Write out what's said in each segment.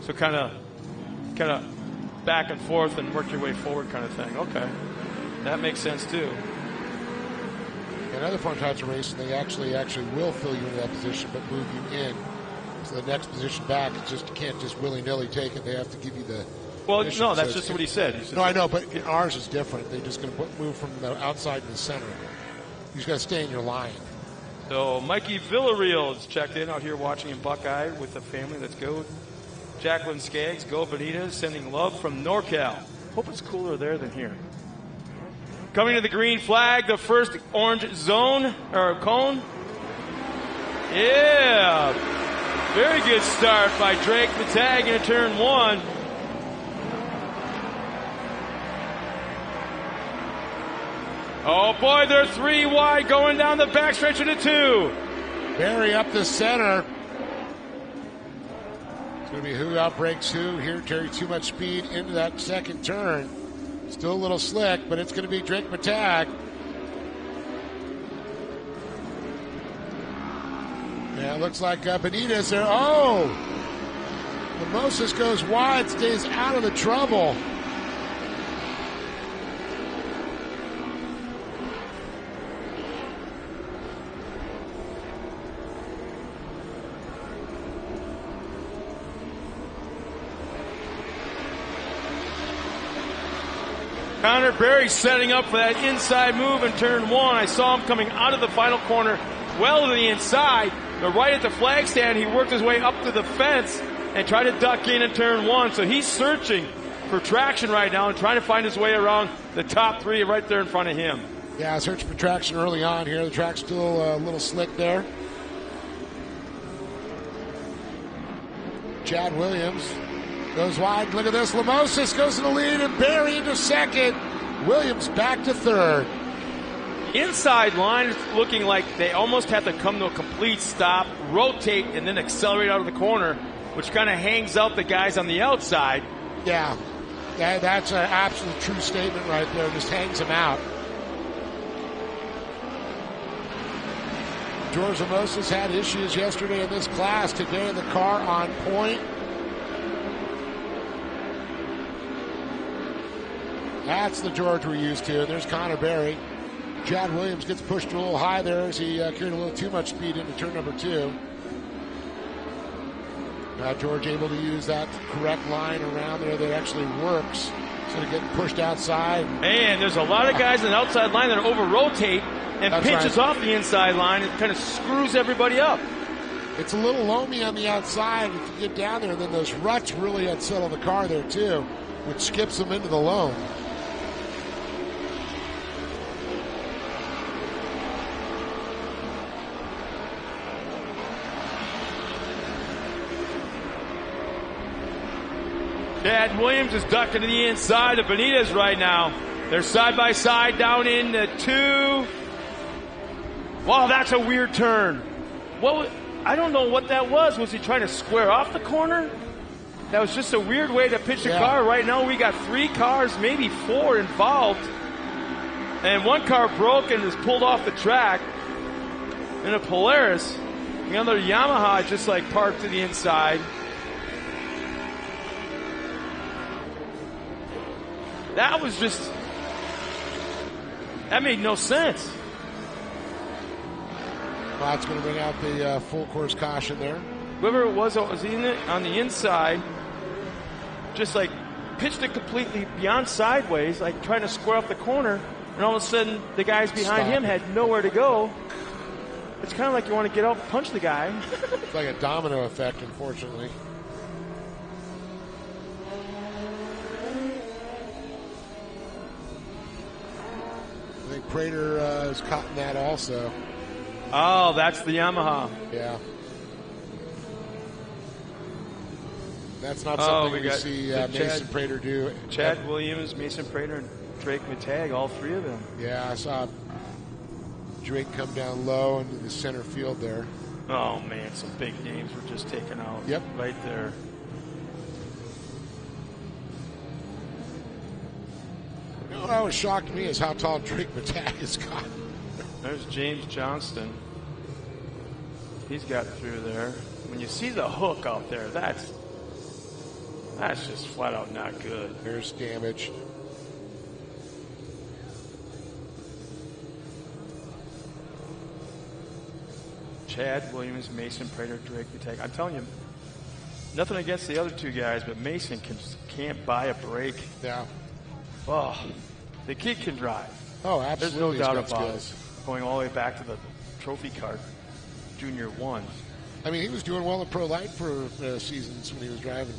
So kind of back and forth and work your way forward kind of thing. Okay. That makes sense too. In other form types of racing, they actually will fill you into that position, but move you in to the next position back. It's just, you can't just willy-nilly take it. They have to give you the. Well, no, that's just what he said. No, I know, but ours is different. They're just going to move from the outside to the center. You just got to stay in your line. So Mikey Villarreal is checked in out here watching in Buckeye with the family. Let's go. Jacqueline Skaggs, go Benitez, sending love from NorCal. Hope it's cooler there than here. Coming to the green flag, the first orange zone, or cone. Yeah. Very good start by Drake Matag in turn 1. Oh boy, they're 3 wide going down the backstretch into 2. Barry up the center. It's going to be who outbreaks who. Here, Terry, too much speed into that second turn. Still a little slick, but it's going to be Drake Matag. Yeah, it looks like Benitez there. Oh! Mimosas goes wide, stays out of the trouble. Connor Berry setting up for that inside move in turn 1. I saw him coming out of the final corner well to the inside, but right at the flag stand, he worked his way up to the fence and tried to duck in turn 1. So he's searching for traction right now and trying to find his way around the top 3 right there in front of him. Yeah, searching for traction early on here. The track's still a little slick there. Chad Williams goes wide. Look at this. Lamosas goes in the lead and Barry into second. Williams back to third. Inside line is looking like they almost have to come to a complete stop, rotate, and then accelerate out of the corner, which kind of hangs out the guys on the outside. Yeah, that's an absolute true statement right there. Just hangs them out. George Lamosas had issues yesterday in this class. Today the car on point. That's the George we're used to. There's Connor Berry. Chad Williams gets pushed a little high there as he carried a little too much speed into turn number 2. Now George able to use that correct line around there that actually works instead of getting pushed outside. And there's a lot of guys on the outside line that over-rotate and pinches off the inside line and kind of screws everybody up. It's a little loamy on the outside if you get down there, and then those ruts really unsettle the car there too, which skips them into the loam. Chad Williams is ducking to the inside of Benitez right now. They're side by side down into 2. Wow, that's a weird turn. I don't know what that was. Was he trying to square off the corner? That was just a weird way to pitch the car. Right now we got 3 cars, maybe 4 involved. And one car broke and is pulled off the track in a Polaris. The other Yamaha just like parked to the inside. That was just, that made no sense. Well, that's going to bring out the full course caution there. Whoever it was in it on the inside, just like pitched it completely beyond sideways, like trying to square up the corner, and all of a sudden the guys behind him had nowhere to go. It's kind of like you want to get out and punch the guy. It's like a domino effect, unfortunately. I think Prater is caught in that also. Oh, that's the Yamaha. Yeah. That's not something we see Mason Prater do. Chad Williams, Mason Prater, and Drake Matag, all 3 of them. Yeah, I saw Drake come down low into the center field there. Oh, man, some big names were just taken out. Yep. Right there. You know what always shocked me is how tall Drake Matag has got. There's James Johnston. He's got through there. When you see the hook out there, That's just flat out not good. There's damage. Chad Williams, Mason Prater, Drake Tag. I'm telling you, nothing against the other two guys, but Mason can't buy a break. Yeah. Oh, the kid can drive. Oh, absolutely. There's no doubt about it. Going all the way back to the trophy card, Junior 1. I mean, he was doing well in Pro Light for seasons when he was driving.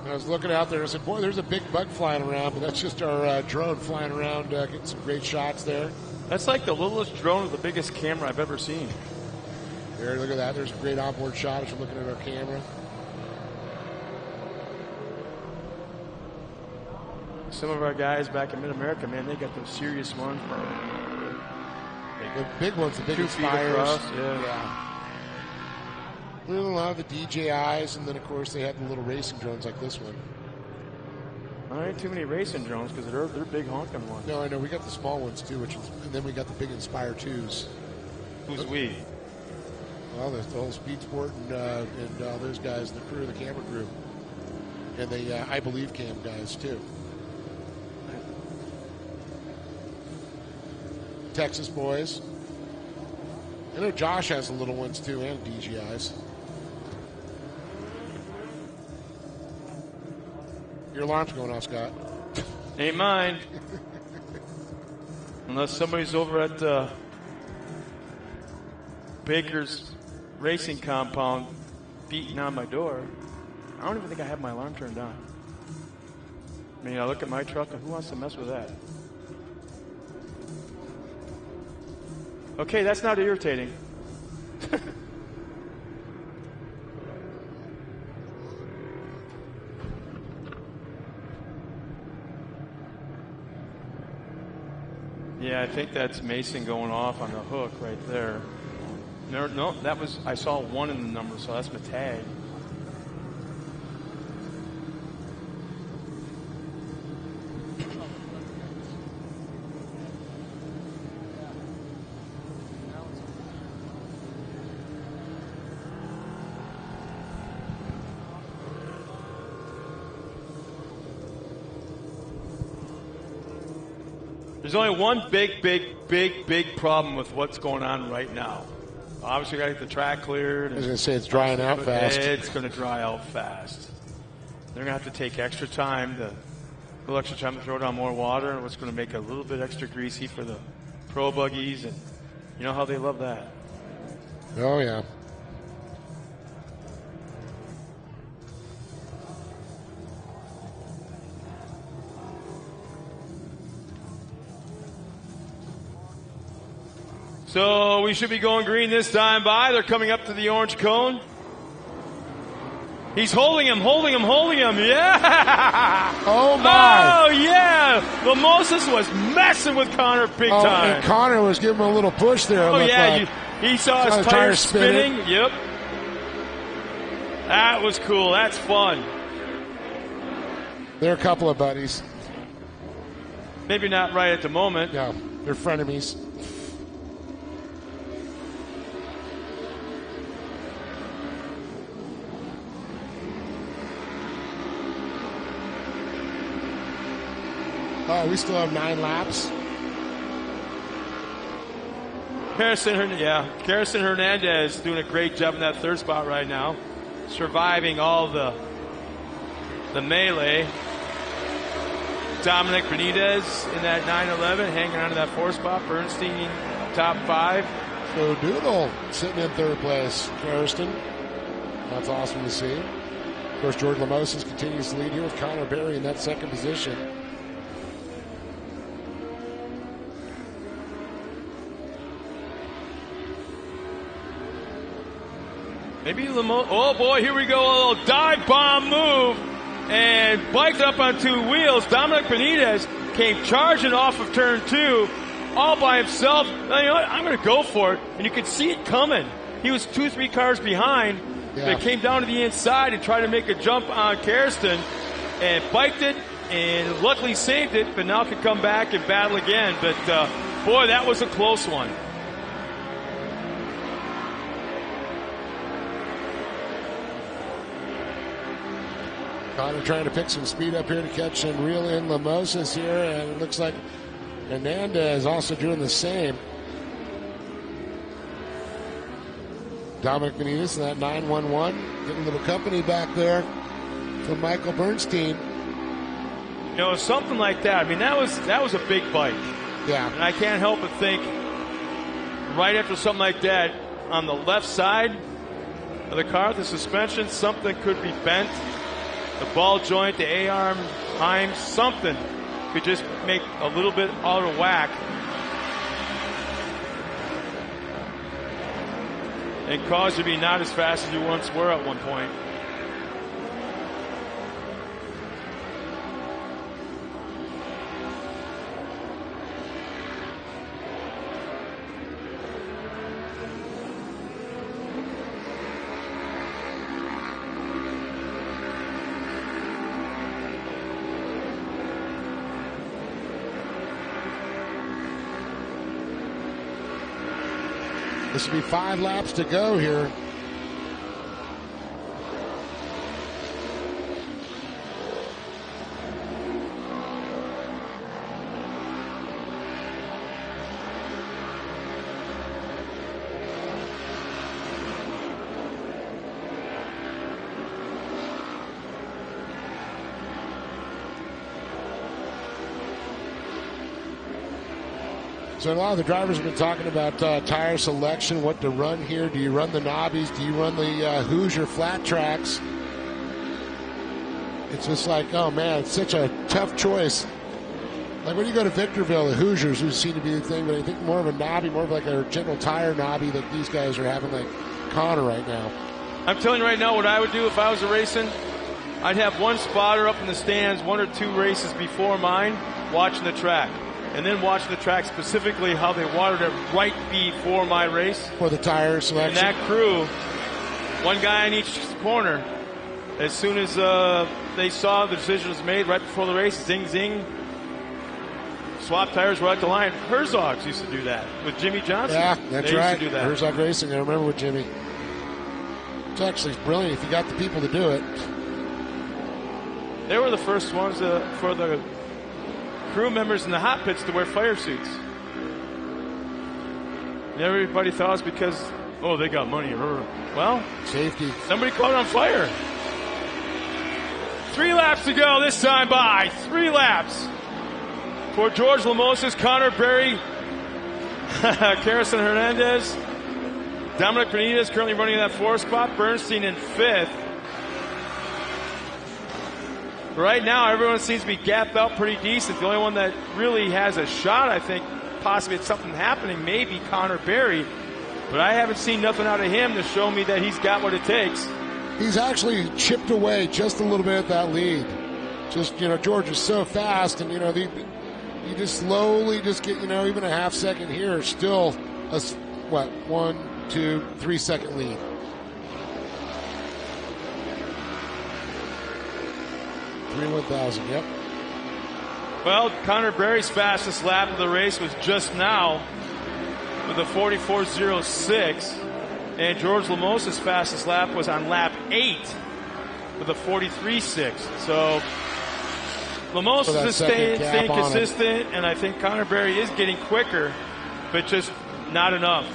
I was looking out there and I said, boy, there's a big bug flying around, but that's just our drone flying around, getting some great shots there. That's like the littlest drone with the biggest camera I've ever seen. There, look at that. There's a great onboard shot as we're looking at our camera. Some of our guys back in Mid-America, man, they got those serious ones. The big ones, the big 2 feet across, yeah. A lot of the DJIs, and then, of course, they had the little racing drones like this one. There ain't too many racing drones because they're big honking ones. No, I know. We got the small ones, too, and then we got the big Inspire 2s. Who's we? Well, there's the whole Speed Sport and all those guys, the crew, the camera crew. And the I Believe Cam guys, too. Texas boys. I know Josh has the little ones, too, and DJIs. Your alarm's going off, Scott. Ain't mine. Unless somebody's over at Baker's racing compound beating on my door. I don't even think I have my alarm turned on. I mean, I look at my truck and who wants to mess with that? Okay, that's not irritating. Yeah, I think that's Mason going off on the hook right there. No, that was, I saw 1 in the number, so that's my tag. There's only one big problem with what's going on right now. Obviously, we got to get the track cleared. I was going to say it's drying out fast. It's going to dry out fast. They're going to have to take extra time to throw down more water, and what's going to make it a little bit extra greasy for the pro buggies, and you know how they love that. Oh yeah. So we should be going green this time by. They're coming up to the orange cone. He's holding him. Yeah! Oh, my. Oh, yeah! Mimosas was messing with Connor big time. And Connor was giving him a little push there. Oh, yeah. He saw his tires spinning. Yep. That was cool. That's fun. They're a couple of buddies. Maybe not right at the moment. No, they're frenemies. Oh, we still have 9 laps. Harrison Hernandez doing a great job in that third spot right now, surviving all the melee. Dominic Benitez in that 911, hanging on to that 4th spot. Bernstein top 5. So Doodle sitting in 3rd place. Harrison. That's awesome to see. Of course, George Lamoses continues to lead here with Connor Berry in that 2nd position. Maybe oh boy, here we go, a little dive bomb move, and biked up on 2 wheels. Dominic Benitez came charging off of turn 2, all by himself. You know what? I'm going to go for it, and you could see it coming. he was 2-3 cars behind. Yeah. They came down to the inside and tried to make a jump on Karsten and biked it and luckily saved it, but now could come back and battle again. But boy, that was a close one. Connor trying to pick some speed up here to catch and reel in Lamosas here, and it looks like Hernandez also doing the same. Dominic Benitez in that 911, getting a little company back there from Michael Bernstein. You know, something like that. I mean, that was a big bike. Yeah. And I can't help but think, right after something like that, on the left side of the car, the suspension, something could be bent. The ball joint, the A-arm, Heim, something could just make a little bit out of whack. And cause you to be not as fast as you once were at one point. This will be 5 laps to go here. So a lot of the drivers have been talking about tire selection, what to run here. Do you run the knobbies? Do you run the Hoosier flat tracks? It's just like, oh man, it's such a tough choice. Like when you go to Victorville, the Hoosiers who seem to be the thing, but I think more of a knobby, more of like a general tire knobby that these guys are having, like Connor right now. I'm telling you right now what I would do if I was racing. I'd have one spotter up in the stands 1 or 2 races before mine watching the track. And then watching the track specifically how they watered it right before my race. For the tire selection. And that crew, one guy in each corner, as soon as they saw the decision was made right before the race, zing, zing, swap tires right at the line. Herzog's used to do that with Jimmy Johnson. Yeah, that's they right. Used to do that. Herzog Racing, I remember with Jimmy. It's actually brilliant if you got the people to do it. They were the first ones for the crew members in the hot pits to wear fire suits. And everybody thought it was because, oh, they got money. Well, safety. Somebody caught on fire. 3 laps to go this time by. 3 laps for George Lamosas, Connor Berry, Karsten Hernandez, Dominic Benitez currently running that 4th spot, Bernstein in 5th. Right now, everyone seems to be gapped out pretty decent. The only one that really has a shot, I think, possibly at something happening, maybe Connor Berry. But I haven't seen nothing out of him to show me that he's got what it takes. He's actually chipped away just a little bit at that lead. Just, George is so fast, and, you just slowly just get, even a half second here, still a, 1, 2, 3 second lead. 3/1000, yep. Well, Connor Berry's fastest lap of the race was just now with a 44.06, and George Lamosas' fastest lap was on lap 8 with a 43.6. So Lamosas is staying consistent, and I think Connor Berry is getting quicker, but just not enough.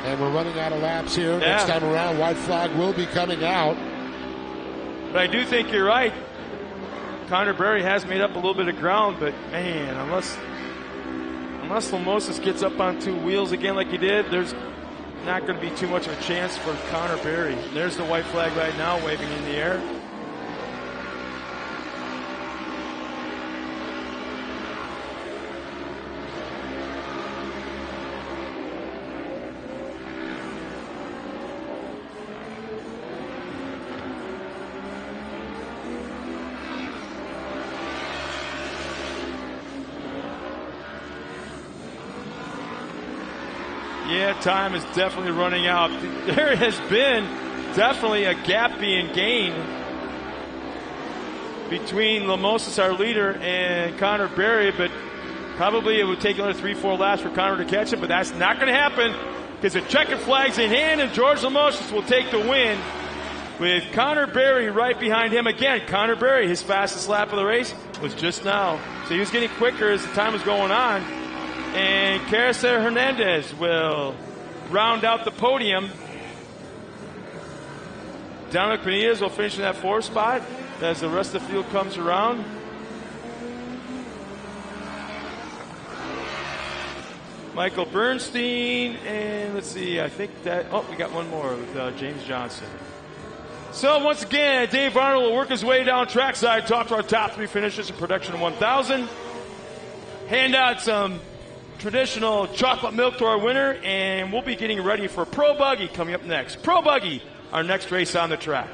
And we're running out of laps here. Yeah. Next time around, white flag will be coming out. But I do think you're right. Connor Berry has made up a little bit of ground, but man, unless Lamosas gets up on 2 wheels again like he did, there's not going to be too much of a chance for Connor Berry. There's the white flag right now waving in the air. Yeah, time is definitely running out. There has been definitely a gap being gained between Lamosis, our leader, and Connor Berry, but probably it would take another 3-4 laps for Connor to catch him, but that's not going to happen because the checkered flag's in hand, and George Lamosis will take the win with Connor Berry right behind him. Again, Connor Berry, his fastest lap of the race was just now. So he was getting quicker as the time was going on. And Carissa Hernandez will round out the podium. Dominic Benitez will finish in that 4th spot as the rest of the field comes around. Michael Bernstein, and let's see, I think that, we got one more with James Johnson. So once again, Dave Arnold will work his way down trackside, talk to our top 3 finishers in production 1000, hand out some traditional chocolate milk to our winner, and we'll be getting ready for Pro Buggy coming up next. Pro Buggy, our next race on the track.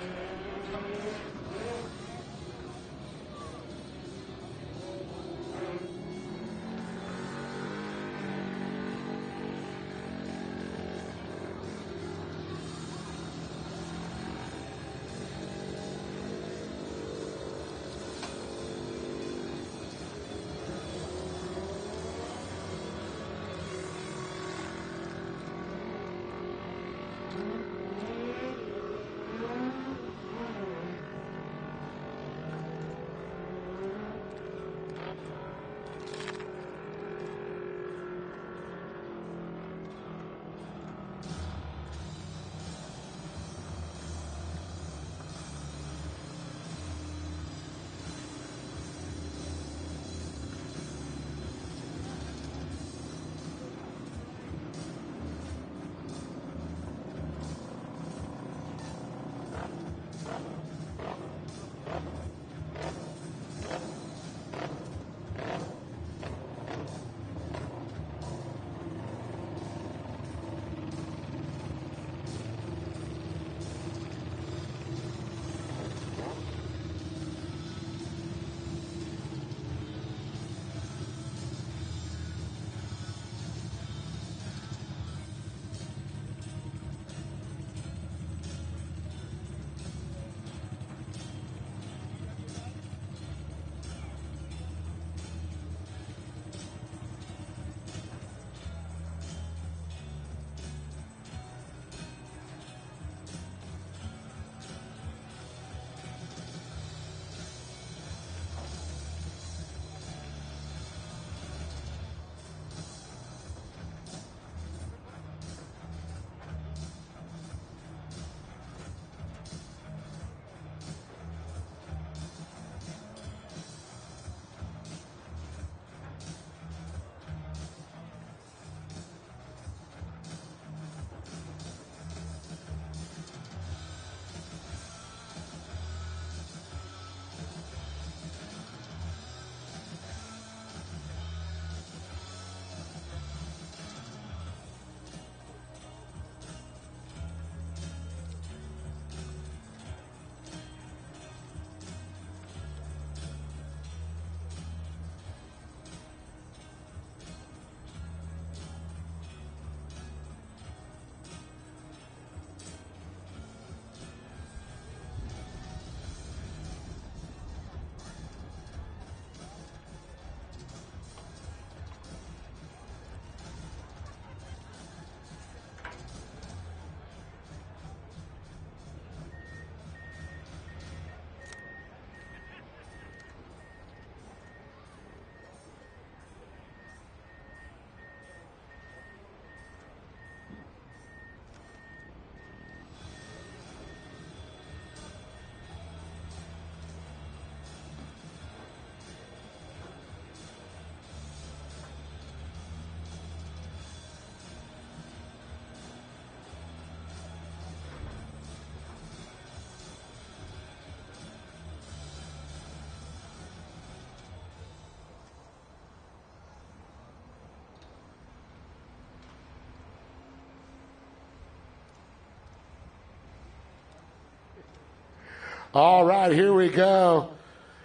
All right, here we go.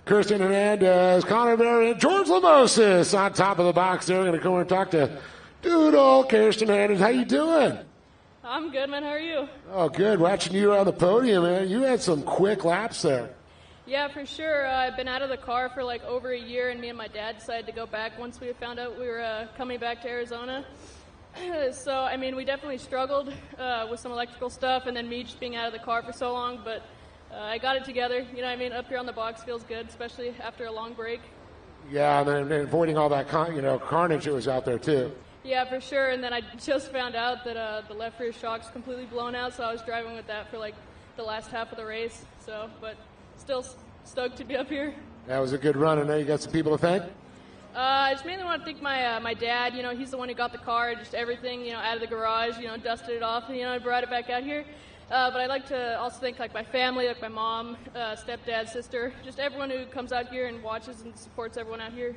Kirsten Hernandez, Connor Berry, and George Lamosis on top of the box there. We're going to go and talk to Doodle, Kirsten Hernandez, how you doing? I'm good, man. How are you? Oh, good. Watching you around the podium, man. You had some quick laps there. Yeah, for sure. I've been out of the car for like over a year, and me and my dad decided to go back once we found out we were coming back to Arizona. So, I mean, we definitely struggled with some electrical stuff, and then me just being out of the car for so long, but I got it together. You know what I mean? Up here on the box feels good, especially after a long break. Yeah, and then avoiding all that carnage that was out there, too. Yeah, for sure. And then I just found out that the left rear shock's completely blown out, so I was driving with that for like the last half of the race. So, but still stoked to be up here. That was a good run. I know you got some people to thank. I just mainly want to thank my dad. You know, he's the one who got the car, just everything, you know, out of the garage, you know, dusted it off, and, you know, I brought it back out here. But I'd like to also thank, like, my family, like my mom, stepdad, sister, just everyone who comes out here and watches and supports everyone out here.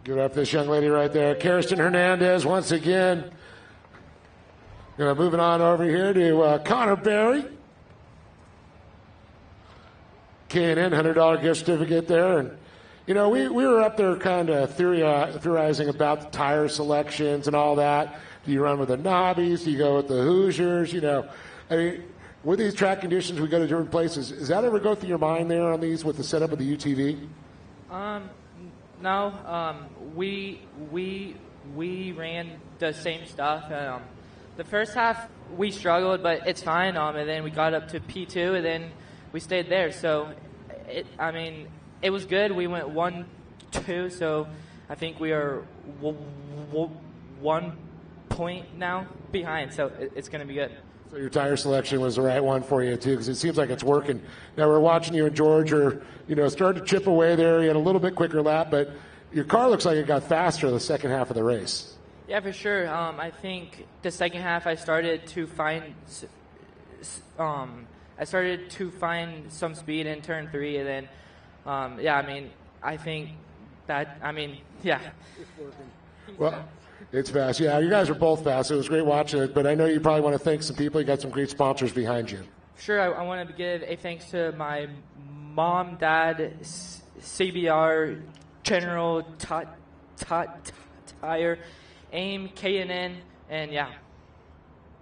Give it up to this young lady right there, Kirsten Hernandez, once again. Moving on over here to Connor Berry. K&N $100 gift certificate there. And, you know, we were up there kind of theorizing about the tire selections and all that. Do you run with the Nobbies? Do you go with the Hoosiers? You know, I mean, with these track conditions, we go to different places. Does that ever go through your mind there on these with the setup of the UTV? No, we ran the same stuff. The first half we struggled, but it's fine. And then we got up to P2, and then we stayed there. So, it was good. We went 1-2, so I think we are 1 point now behind. So it's going to be good. So your tire selection was the right one for you, too, because it seems like it's working. Now, we're watching you and George are, starting to chip away there. You had a little bit quicker lap, but your car looks like it got faster the second half of the race. Yeah, for sure. I think the second half I started to find some speed in turn 3, and then, I think that, yeah. It's working. Well, it's fast. Yeah, you guys are both fast. It was great watching it, but I know you probably want to thank some people. You got some great sponsors behind you. Sure. I want to give a thanks to my mom, dad, CBR, General Tire, AIM, K&N, and yeah.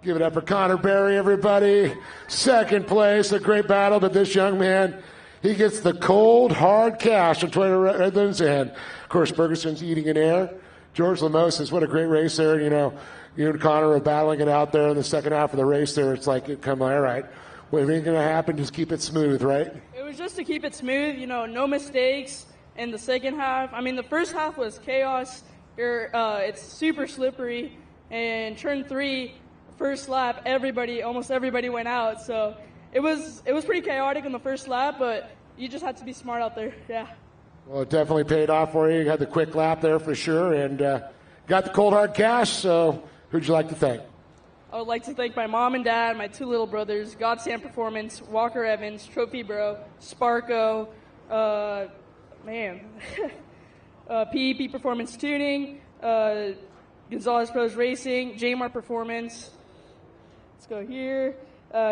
Give it up for Connor Berry, everybody. Second place, a great battle, but this young man, he gets the cold, hard cash from Toyota Redlands, and, of course, Ferguson's eating in air. George Lamosas, what a great race there. You and Connor are battling it out there in the second half of the race there. It's like, all right, what ain't going to happen? Just keep it smooth, right? It was just to keep it smooth, no mistakes in the second half. The first half was chaos. It's super slippery. And turn 3, first lap, almost everybody went out. So it was pretty chaotic in the first lap, but you just had to be smart out there, yeah. Well, it definitely paid off for you. You had the quick lap there for sure, and got the cold hard cash. So who'd you like to thank? I would like to thank my mom and dad, my 2 little brothers, Godsend Performance, Walker Evans, Trophy Bro, Sparko, PEP Performance Tuning, Gonzalez Pros Racing, Jmar Performance. Let's go here.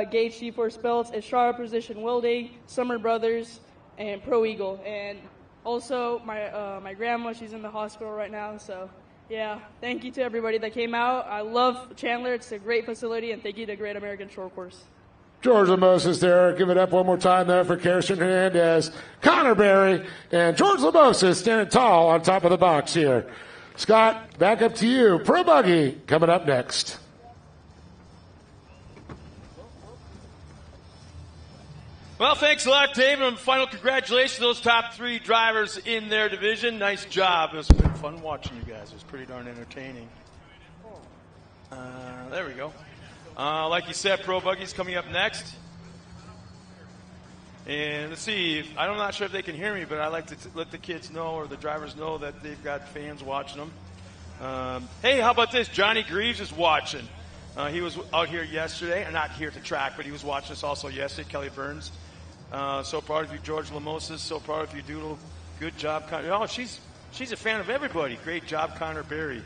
Gage G-Force Belts, Estrada Precision Welding, Summer Brothers, and Pro Eagle. And also, my grandma, she's in the hospital right now, so yeah. Thank you to everybody that came out. I love Chandler. It's a great facility, and thank you to Great American Short Course. George Lamosas there. Give it up one more time there for Kirsten Hernandez, Connor Berry, and George Lamosas standing tall on top of the box here. Scott, back up to you. Pro Buggy coming up next. Well, thanks a lot, David. And final congratulations to those top 3 drivers in their division. Nice job. It was fun watching you guys. It was pretty darn entertaining. There we go. Like you said, Pro Buggy's coming up next. And let's see. I'm not sure if they can hear me, but I like to let the kids know or the drivers know that they've got fans watching them. Hey, how about this? Johnny Greaves is watching. He was out here yesterday, not here at the track, but he was watching us also yesterday. Kelly Burns. So proud of you, George Lamosas. So proud of you, Doodle. Good job, Connor. Oh, she's a fan of everybody. Great job, Connor Berry.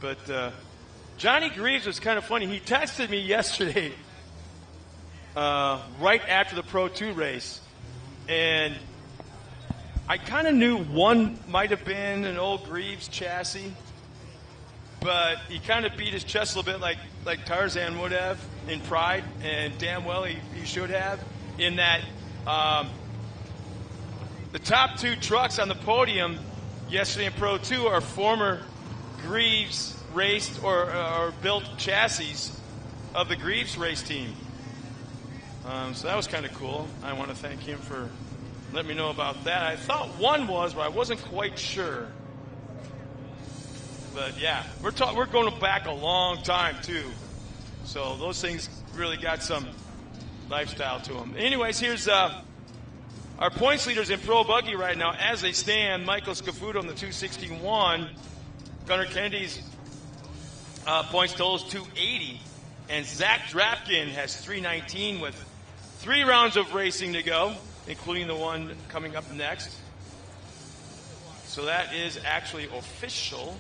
But Johnny Greaves was kind of funny. He texted me yesterday, right after the Pro 2 race, and I kind of knew one might have been an old Greaves chassis. but he kind of beat his chest a little bit like Tarzan would have in pride, and damn well he should have, in that the top 2 trucks on the podium yesterday in Pro 2 are former Greaves raced or built chassis of the Greaves race team. So that was kind of cool. I want to thank him for letting me know about that. I thought one was, but I wasn't quite sure. But yeah, we're going back a long time too. So those things really got some lifestyle to them. Anyways, here's our points leaders in Pro Buggy right now as they stand. Michael Scafuto on the 261. Gunnar Kennedy's points total is 280. And Zach Drapkin has 319 with 3 rounds of racing to go, including the one coming up next. So that is actually official.